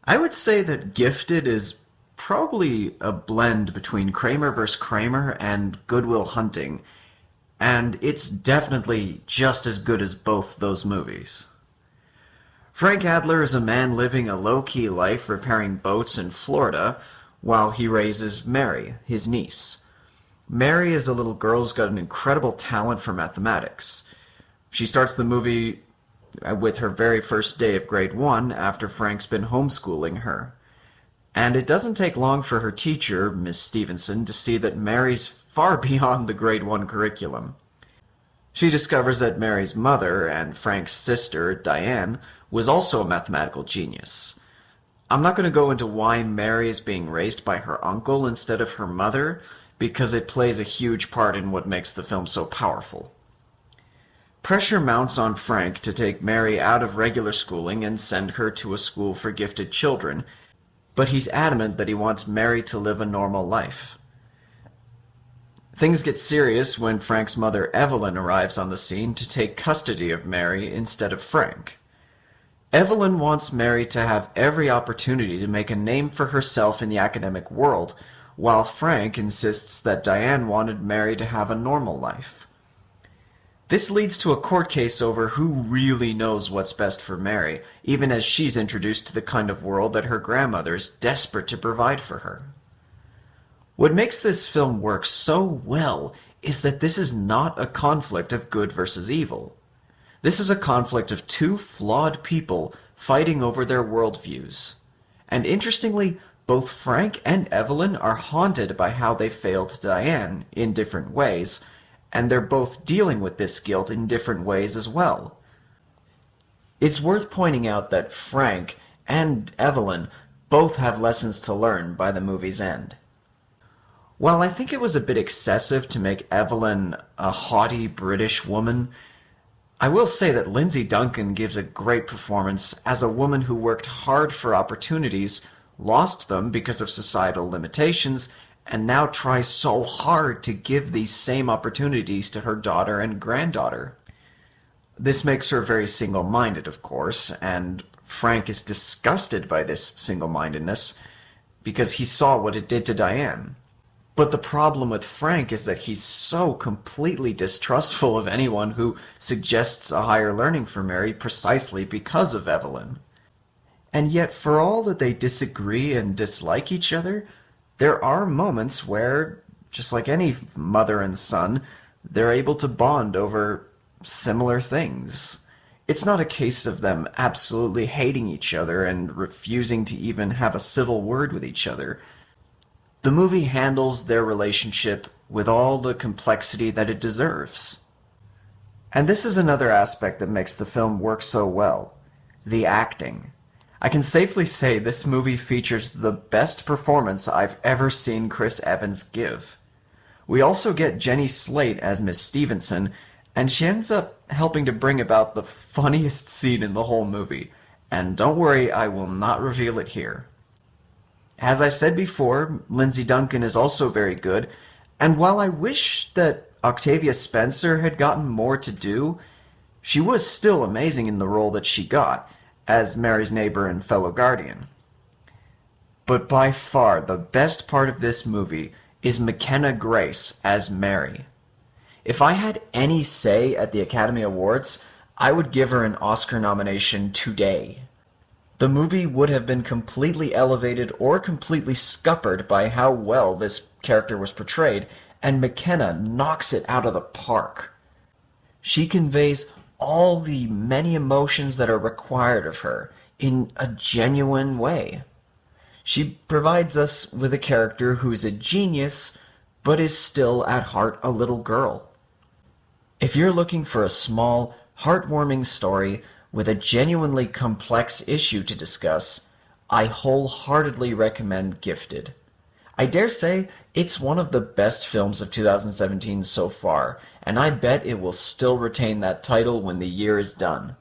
I would say that Gifted is probably a blend between Kramer vs. Kramer and Good Will Hunting, and it's definitely just as good as both those movies. Frank Adler is a man living a low-key life repairing boats in Florida while he raises Mary, his niece. Mary is a little girl who's got an incredible talent for mathematics. She starts the movie with her very first day of grade 1 after Frank's been homeschooling her. And it doesn't take long for her teacher, Miss Stevenson, to see that Mary's far beyond the grade 1 curriculum. She discovers that Mary's mother and Frank's sister, Diane, was also a mathematical genius. I'm not going to go into why Mary is being raised by her uncle instead of her mother, because it plays a huge part in what makes the film so powerful. Pressure mounts on Frank to take Mary out of regular schooling and send her to a school for gifted children, but he's adamant that he wants Mary to live a normal life. Things get serious when Frank's mother Evelyn arrives on the scene to take custody of Mary instead of Frank. Evelyn wants Mary to have every opportunity to make a name for herself in the academic world, while Frank insists that Diane wanted Mary to have a normal life. This leads to a court case over who really knows what's best for Mary, even as she's introduced to the kind of world that her grandmother is desperate to provide for her. What makes this film work so well is that this is not a conflict of good versus evil. This is a conflict of two flawed people fighting over their worldviews. And interestingly, both Frank and Evelyn are haunted by how they failed Diane in different ways, and they're both dealing with this guilt in different ways as well. It's worth pointing out that Frank and Evelyn both have lessons to learn by the movie's end. While I think it was a bit excessive to make Evelyn a haughty British woman, I will say that Lindsay Duncan gives a great performance as a woman who worked hard for opportunities, lost them because of societal limitations, and now tries so hard to give these same opportunities to her daughter and granddaughter. This makes her very single-minded, of course, and Frank is disgusted by this single-mindedness because he saw what it did to Diane. But the problem with Frank is that he's so completely distrustful of anyone who suggests a higher learning for Mary precisely because of Evelyn. And yet, for all that they disagree and dislike each other, there are moments where, just like any mother and son, they're able to bond over similar things. It's not a case of them absolutely hating each other and refusing to even have a civil word with each other. The movie handles their relationship with all the complexity that it deserves. And this is another aspect that makes the film work so well: the acting. I can safely say this movie features the best performance I've ever seen Chris Evans give. We also get Jenny Slate as Miss Stevenson, and she ends up helping to bring about the funniest scene in the whole movie. And don't worry, I will not reveal it here. As I said before, Lindsay Duncan is also very good, and while I wish that Octavia Spencer had gotten more to do, she was still amazing in the role that she got, as Mary's neighbor and fellow guardian. But by far the best part of this movie is McKenna Grace as Mary. If I had any say at the Academy Awards, I would give her an Oscar nomination today. The movie would have been completely elevated or completely scuppered by how well this character was portrayed, and McKenna knocks it out of the park. She conveys all the many emotions that are required of her in a genuine way. She provides us with a character who's a genius, but is still at heart a little girl. If you're looking for a small, heartwarming story with a genuinely complex issue to discuss, I wholeheartedly recommend Gifted. I dare say it's one of the best films of 2017 so far, and I bet it will still retain that title when the year is done.